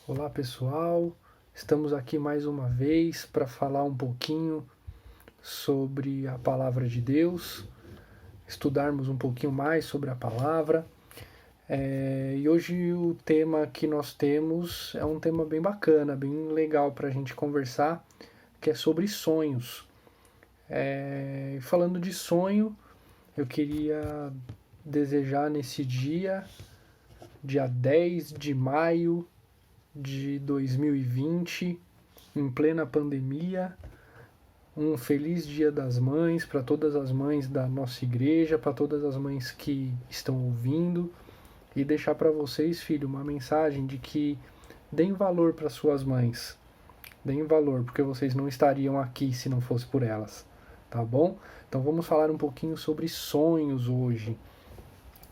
Olá pessoal, estamos aqui mais uma vez para falar um pouquinho sobre a palavra de Deus, estudarmos um pouquinho mais sobre a palavra. E hoje o tema que nós temos é um tema bem bacana, bem legal para a gente conversar, que é sobre sonhos. Falando de sonho, eu queria desejar nesse dia 10 de maio de 2020, em plena pandemia, um feliz Dia das Mães para todas as mães da nossa igreja, para todas as mães que estão ouvindo, e deixar para vocês, filho, uma mensagem de que deem valor para suas mães. Deem valor, porque vocês não estariam aqui se não fosse por elas, tá bom? Então vamos falar um pouquinho sobre sonhos hoje.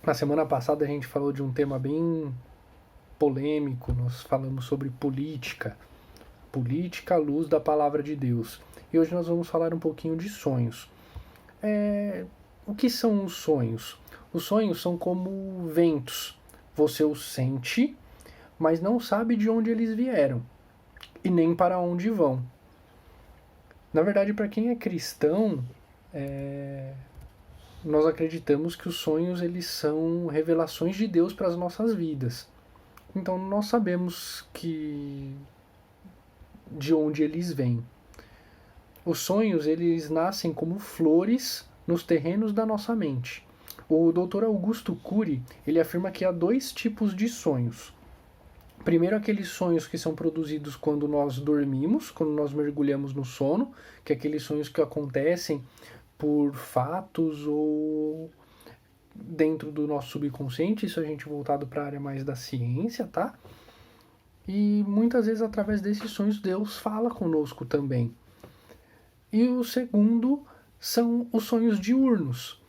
Na semana passada a gente falou de um tema bem polêmico, nós falamos sobre política à luz da palavra de Deus. E hoje nós vamos falar um pouquinho de sonhos. O que são os sonhos? Os sonhos são como ventos. Você os sente, mas não sabe de onde eles vieram e nem para onde vão. Na verdade, para quem é cristão, nós acreditamos que os sonhos eles são revelações de Deus para as nossas vidas. Então nós sabemos que de onde eles vêm. Os sonhos eles nascem como flores nos terrenos da nossa mente. O Dr. Augusto Cury ele afirma que há dois tipos de sonhos. Primeiro, aqueles sonhos que são produzidos quando nós dormimos, quando nós mergulhamos no sono, que é aqueles sonhos que acontecem por fatos ou dentro do nosso subconsciente, isso a gente voltado para a área mais da ciência, tá? E muitas vezes através desses sonhos Deus fala conosco também. E o segundo são os sonhos diurnos,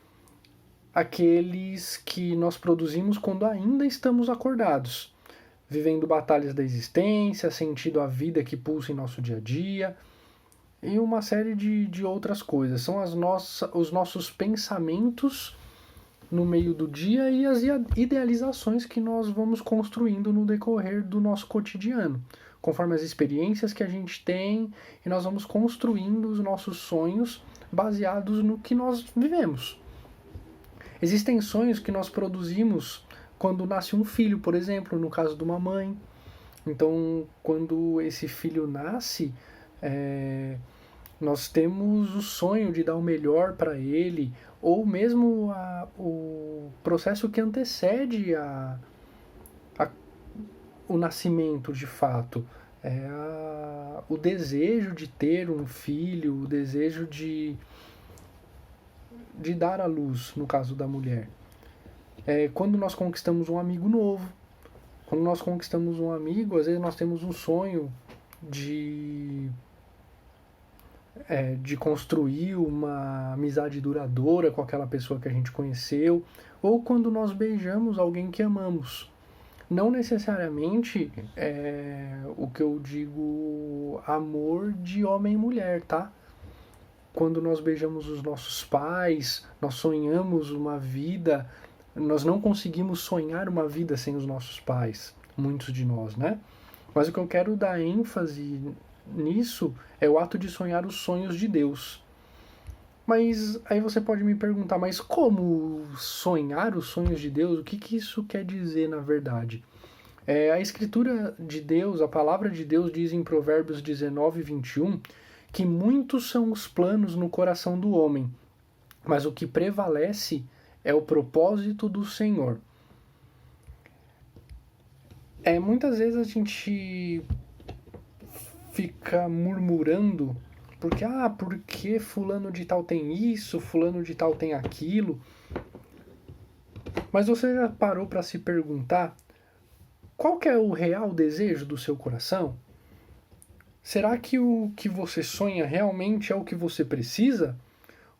aqueles que nós produzimos quando ainda estamos acordados, vivendo batalhas da existência, sentindo a vida que pulsa em nosso dia a dia e uma série de outras coisas. São os nossos pensamentos no meio do dia e as idealizações que nós vamos construindo no decorrer do nosso cotidiano, conforme as experiências que a gente tem, e nós vamos construindo os nossos sonhos baseados no que nós vivemos. Existem sonhos que nós produzimos quando nasce um filho, por exemplo, no caso de uma mãe. Então, quando esse filho nasce, nós temos o sonho de dar o melhor para ele, ou mesmo o processo que antecede o nascimento de fato. O desejo de ter um filho, o desejo de dar à luz, no caso da mulher. Quando nós conquistamos um amigo novo, quando nós conquistamos um amigo, às vezes nós temos um sonho de construir uma amizade duradoura com aquela pessoa que a gente conheceu, ou quando nós beijamos alguém que amamos. Não necessariamente o que eu digo amor de homem e mulher, tá? Quando nós beijamos os nossos pais, nós sonhamos uma vida, nós não conseguimos sonhar uma vida sem os nossos pais, muitos de nós, né? Mas o que eu quero dar ênfase nisso é o ato de sonhar os sonhos de Deus. Mas aí você pode me perguntar, mas como sonhar os sonhos de Deus? O que isso quer dizer na verdade? A escritura de Deus, a palavra de Deus diz em Provérbios 19, 21, que muitos são os planos no coração do homem, mas o que prevalece é o propósito do Senhor. Muitas vezes a gente fica murmurando porque fulano de tal tem isso, fulano de tal tem aquilo. Mas você já parou para se perguntar qual que é o real desejo do seu coração? Será que o que você sonha realmente é o que você precisa?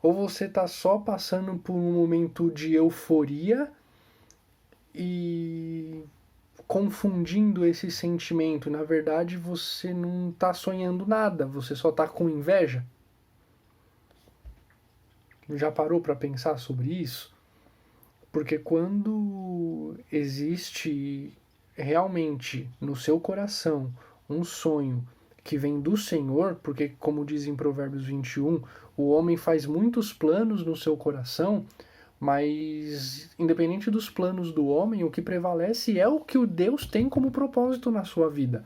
Ou você está só passando por um momento de euforia e confundindo esse sentimento? Na verdade, você não está sonhando nada, você só está com inveja? Já parou para pensar sobre isso? Porque quando existe realmente no seu coração um sonho que vem do Senhor, porque, como diz em Provérbios 21, o homem faz muitos planos no seu coração, mas independente dos planos do homem, o que prevalece é o que o Deus tem como propósito na sua vida.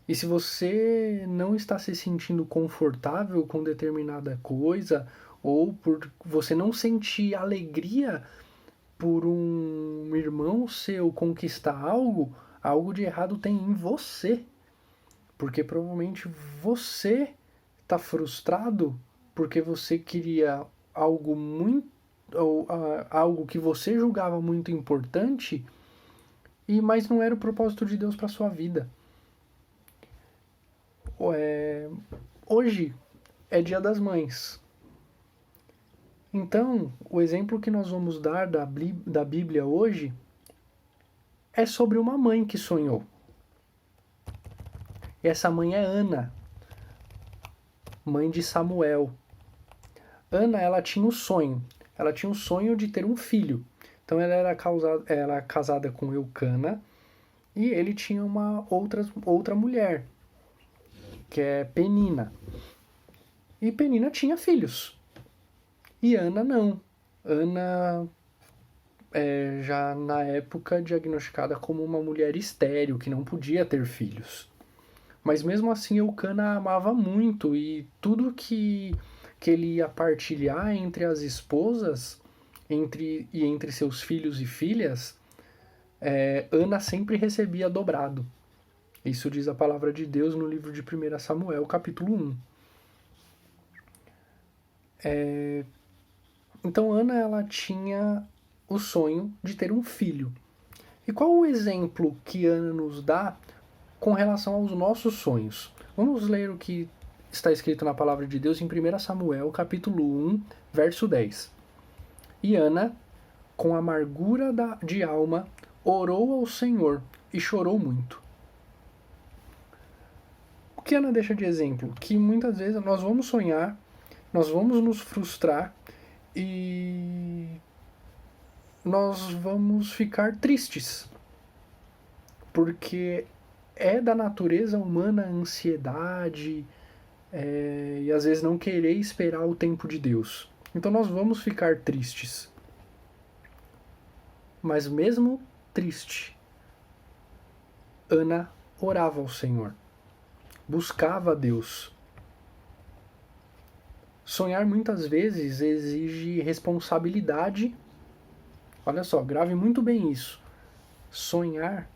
E se você não está se sentindo confortável com determinada coisa, ou por você não sentir alegria por um irmão seu conquistar algo, algo de errado tem em você. Porque provavelmente você está frustrado porque você queria algo muito ou algo que você julgava muito importante, mas não era o propósito de Deus para sua vida. Hoje é Dia das Mães. Então, o exemplo que nós vamos dar da Bíblia hoje é sobre uma mãe que sonhou. E essa mãe é Ana, mãe de Samuel. Ana, ela tinha um sonho. Ela tinha um sonho de ter um filho. Então ela era casada com Eucana e ele tinha uma outra mulher, que é Penina. E Penina tinha filhos. E Ana não. Ana já na época diagnosticada como uma mulher estéril, que não podia ter filhos. Mas mesmo assim Eucana a amava muito e tudo que ele ia partilhar entre as esposas entre seus filhos e filhas, Ana sempre recebia dobrado. Isso diz a palavra de Deus no livro de 1 Samuel, capítulo 1. Então Ana ela tinha o sonho de ter um filho. E qual o exemplo que Ana nos dá com relação aos nossos sonhos? Vamos ler o que está escrito na palavra de Deus em 1 Samuel, capítulo 1, verso 10. E Ana, com amargura de alma, orou ao Senhor e chorou muito. O que Ana deixa de exemplo? Que muitas vezes nós vamos sonhar, nós vamos nos frustrar e nós vamos ficar tristes. Porque é da natureza humana a ansiedade e às vezes não querer esperar o tempo de Deus. Então nós vamos ficar tristes. Mas mesmo triste, Ana orava ao Senhor, buscava a Deus. Sonhar muitas vezes exige responsabilidade. Olha só, grave muito bem isso. Sonhar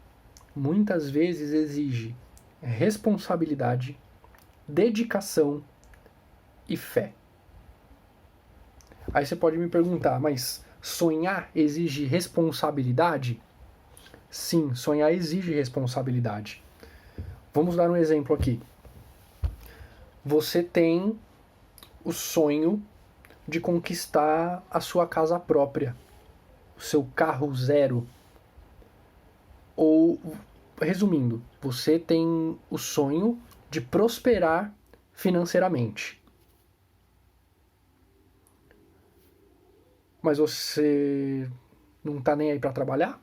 muitas vezes exige responsabilidade, dedicação e fé. Aí você pode me perguntar, mas sonhar exige responsabilidade? Sim, sonhar exige responsabilidade. Vamos dar um exemplo aqui. Você tem o sonho de conquistar a sua casa própria, o seu carro zero. Ou, resumindo, você tem o sonho de prosperar financeiramente. Mas você não está nem aí para trabalhar?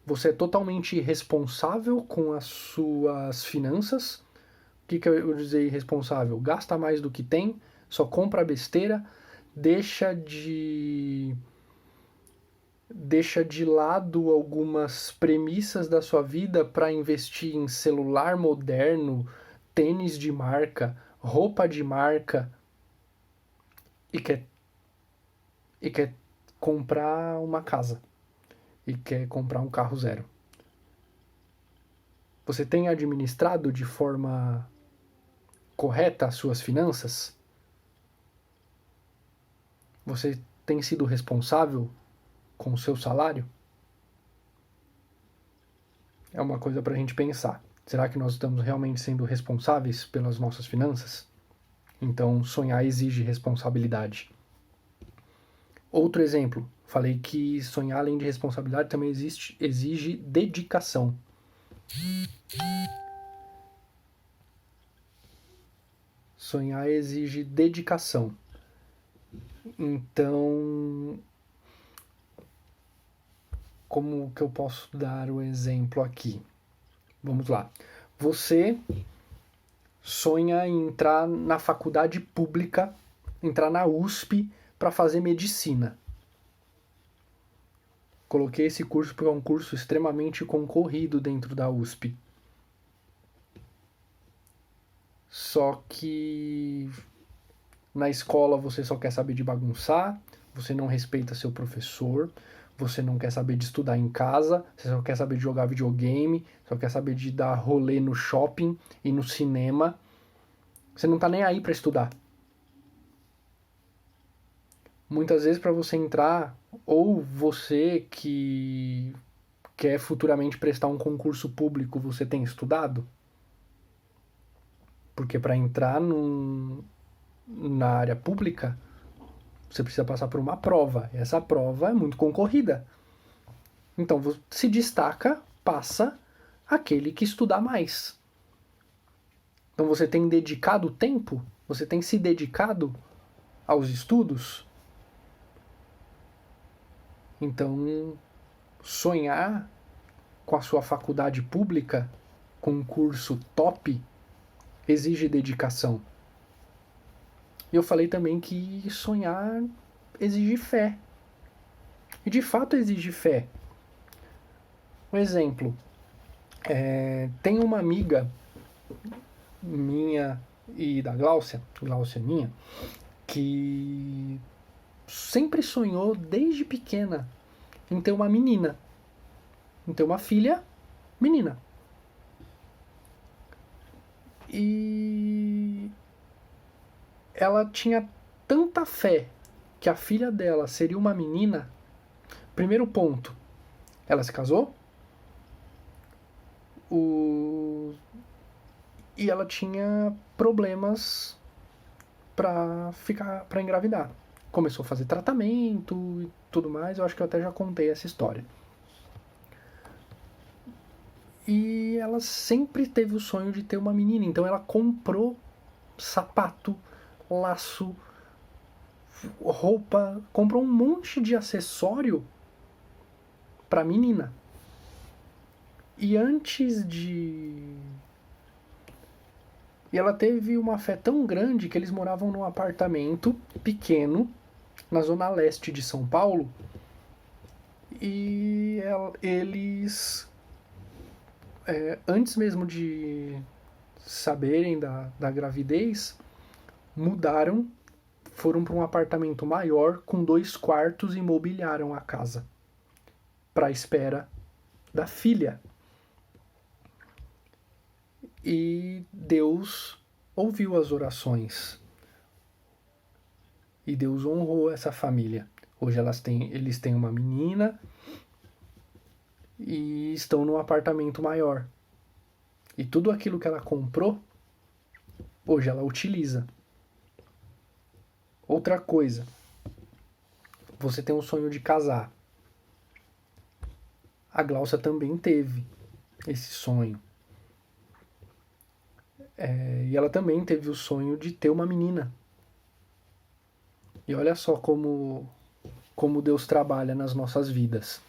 Você é totalmente irresponsável com as suas finanças. O que eu dizer irresponsável? Gasta mais do que tem, só compra besteira, deixa de lado algumas premissas da sua vida para investir em celular moderno, tênis de marca, roupa de marca e quer comprar uma casa e quer comprar um carro zero. Você tem administrado de forma correta as suas finanças? Você tem sido responsável com o seu salário? É uma coisa para a gente pensar. Será que nós estamos realmente sendo responsáveis pelas nossas finanças? Então, sonhar exige responsabilidade. Outro exemplo, falei que sonhar além de responsabilidade também exige dedicação. Sonhar exige dedicação. Então, como que eu posso dar o exemplo aqui? Vamos lá. Você sonha em entrar na faculdade pública, entrar na USP para fazer medicina. Coloquei esse curso porque é um curso extremamente concorrido dentro da USP. Só que na escola você só quer saber de bagunçar, você não respeita seu professor, você não quer saber de estudar em casa, você só quer saber de jogar videogame, só quer saber de dar rolê no shopping e no cinema. Você não tá nem aí para estudar. Muitas vezes para você entrar, ou você que quer futuramente prestar um concurso público, você tem estudado? Porque para entrar na área pública, você precisa passar por uma prova. E essa prova é muito concorrida. Então, se destaca, passa aquele que estudar mais. Então, você tem dedicado tempo? Você tem se dedicado aos estudos? Então, sonhar com a sua faculdade pública, com um curso top, exige dedicação. E eu falei também que sonhar exige fé. E de fato exige fé. Um exemplo, tem uma amiga minha e da Gláucia minha, que sempre sonhou desde pequena em ter uma menina, em ter uma filha menina. E ela tinha tanta fé que a filha dela seria uma menina. Primeiro ponto, ela se casou. E ela tinha problemas para engravidar. Começou a fazer tratamento e tudo mais. Eu acho que eu até já contei essa história. E ela sempre teve o sonho de ter uma menina. Então ela comprou sapato, laço, roupa, comprou um monte de acessório pra menina. E ela teve uma fé tão grande que eles moravam num apartamento pequeno na zona leste de São Paulo. E eles, antes mesmo de saberem da gravidez, mudaram, foram para um apartamento maior com 2 quartos e mobiliaram a casa para a espera da filha. E Deus ouviu as orações. E Deus honrou essa família. Hoje eles têm uma menina e estão num apartamento maior. E tudo aquilo que ela comprou, hoje ela utiliza. Outra coisa, você tem um sonho de casar. A Gláucia também teve esse sonho. E ela também teve o sonho de ter uma menina. E olha só como Deus trabalha nas nossas vidas.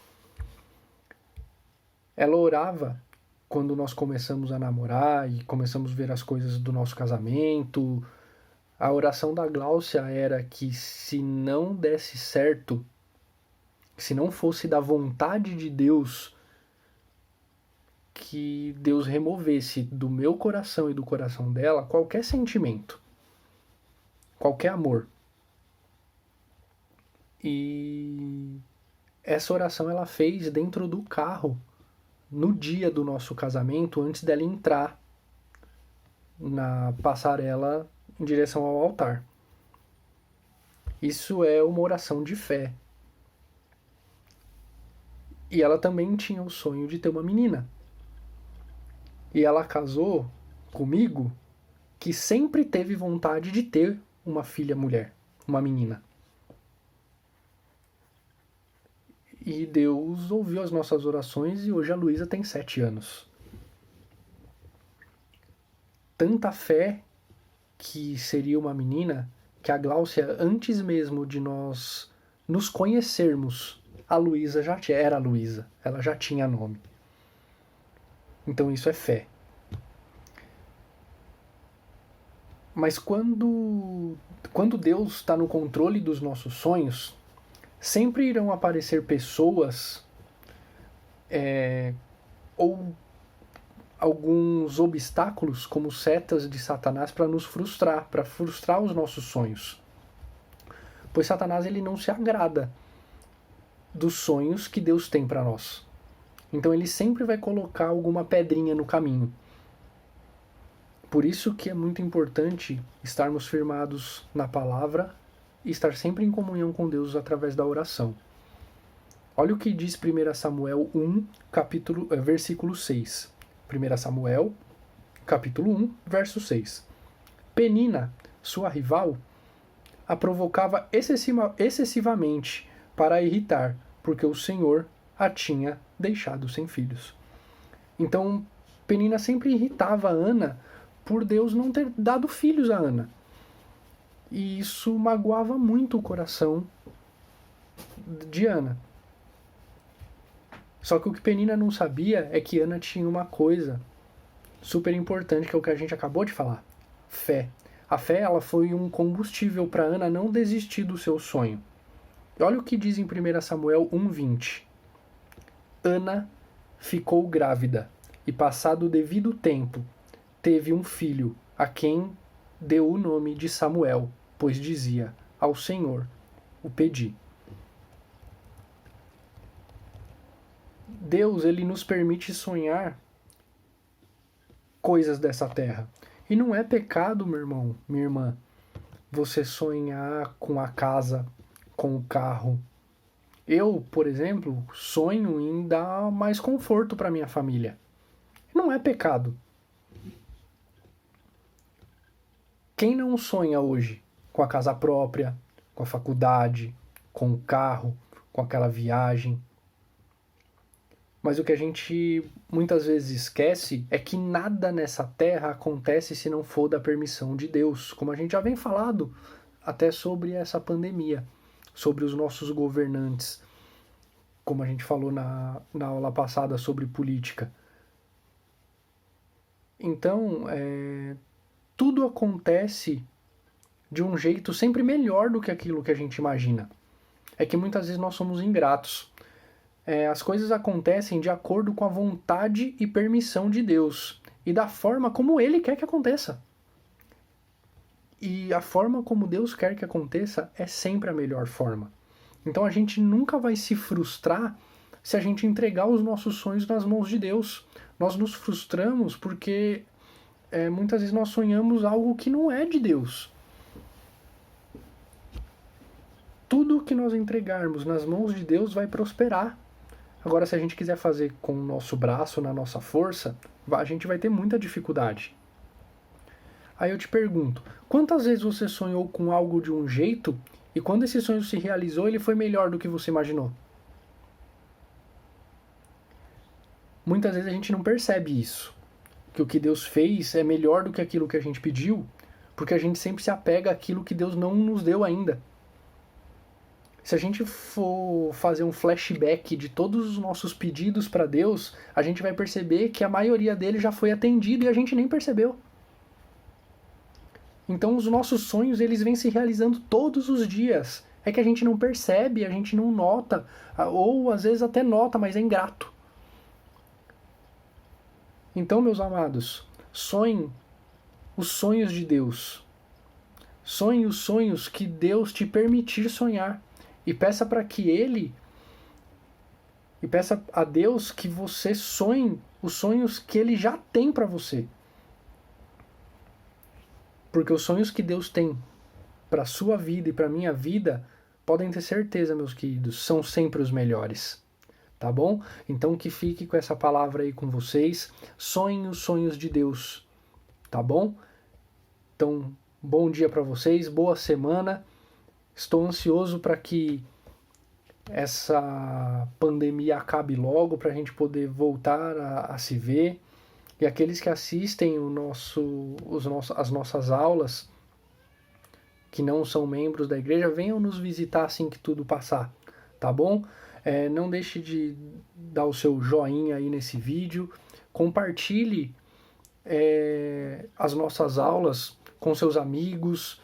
Ela orava quando nós começamos a namorar e começamos a ver as coisas do nosso casamento. A oração da Gláucia era que se não desse certo, se não fosse da vontade de Deus, que Deus removesse do meu coração e do coração dela qualquer sentimento, qualquer amor. E essa oração ela fez dentro do carro, no dia do nosso casamento, antes dela entrar na passarela em direção ao altar. Isso é uma oração de fé. E ela também tinha o sonho de ter uma menina. E ela casou comigo, que sempre teve vontade de ter uma filha mulher, uma menina. E Deus ouviu as nossas orações e hoje a Luísa tem 7 anos. Tanta fé que seria uma menina que a Gláucia, antes mesmo de nós nos conhecermos, a Luísa era a Luísa, ela já tinha nome. Então isso é fé. Mas quando Deus está no controle dos nossos sonhos, sempre irão aparecer pessoas ou alguns obstáculos como setas de Satanás para nos frustrar, para frustrar os nossos sonhos. Pois Satanás ele não se agrada dos sonhos que Deus tem para nós. Então ele sempre vai colocar alguma pedrinha no caminho. Por isso que é muito importante estarmos firmados na palavra e estar sempre em comunhão com Deus através da oração. Olha o que diz 1 Samuel 1, versículo 6. 1 Samuel, capítulo 1, verso 6. Penina, sua rival, a provocava excessivamente para a irritar, porque o Senhor a tinha deixado sem filhos. Então, Penina sempre irritava Ana por Deus não ter dado filhos a Ana. E isso magoava muito o coração de Ana. Só que o que Penina não sabia é que Ana tinha uma coisa super importante, que é o que a gente acabou de falar: fé. A fé ela foi um combustível para Ana não desistir do seu sonho. Olha o que diz em 1 Samuel 1,20. Ana ficou grávida e, passado o devido tempo, teve um filho, a quem deu o nome de Samuel, pois dizia: ao Senhor o pedi. Deus ele nos permite sonhar coisas dessa terra. E não é pecado, meu irmão, minha irmã, você sonhar com a casa, com o carro. Eu, por exemplo, sonho em dar mais conforto para minha família. Não é pecado. Quem não sonha hoje com a casa própria, com a faculdade, com o carro, com aquela viagem? Mas o que a gente muitas vezes esquece é que nada nessa terra acontece se não for da permissão de Deus. Como a gente já vem falado até sobre essa pandemia, sobre os nossos governantes, como a gente falou na aula passada sobre política. Então, tudo acontece de um jeito sempre melhor do que aquilo que a gente imagina. É que muitas vezes nós somos ingratos. As coisas acontecem de acordo com a vontade e permissão de Deus e da forma como Ele quer que aconteça. E a forma como Deus quer que aconteça é sempre a melhor forma. Então a gente nunca vai se frustrar se a gente entregar os nossos sonhos nas mãos de Deus. Nós nos frustramos porque muitas vezes nós sonhamos algo que não é de Deus. Tudo que nós entregarmos nas mãos de Deus vai prosperar. Agora, se a gente quiser fazer com o nosso braço, na nossa força, a gente vai ter muita dificuldade. Aí eu te pergunto, quantas vezes você sonhou com algo de um jeito e quando esse sonho se realizou, ele foi melhor do que você imaginou? Muitas vezes a gente não percebe isso, que o que Deus fez é melhor do que aquilo que a gente pediu, porque a gente sempre se apega àquilo que Deus não nos deu ainda. Se a gente for fazer um flashback de todos os nossos pedidos para Deus, a gente vai perceber que a maioria dele já foi atendido e a gente nem percebeu. Então os nossos sonhos eles vêm se realizando todos os dias. É que a gente não percebe, a gente não nota, ou às vezes até nota, mas é ingrato. Então, meus amados, sonhem os sonhos de Deus. Sonhe os sonhos que Deus te permitir sonhar. E peça para que Ele, e peça a Deus que você sonhe os sonhos que Ele já tem para você. Porque os sonhos que Deus tem para a sua vida e para a minha vida, podem ter certeza, meus queridos, são sempre os melhores. Tá bom? Então que fique com essa palavra aí com vocês. Sonhem os sonhos de Deus. Tá bom? Então, bom dia para vocês, boa semana. Estou ansioso para que essa pandemia acabe logo, para a gente poder voltar a se ver. E aqueles que assistem as nossas aulas, que não são membros da igreja, venham nos visitar assim que tudo passar, tá bom? Não deixe de dar o seu joinha aí nesse vídeo, compartilhe as nossas aulas com seus amigos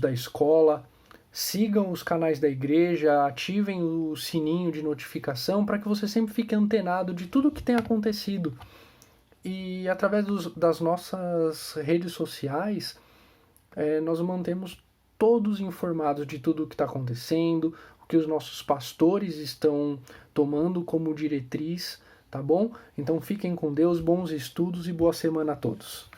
da escola, sigam os canais da igreja, ativem o sininho de notificação para que você sempre fique antenado de tudo que tem acontecido. E através das nossas redes sociais, nós mantemos todos informados de tudo o que está acontecendo, o que os nossos pastores estão tomando como diretriz, tá bom? Então fiquem com Deus, bons estudos e boa semana a todos.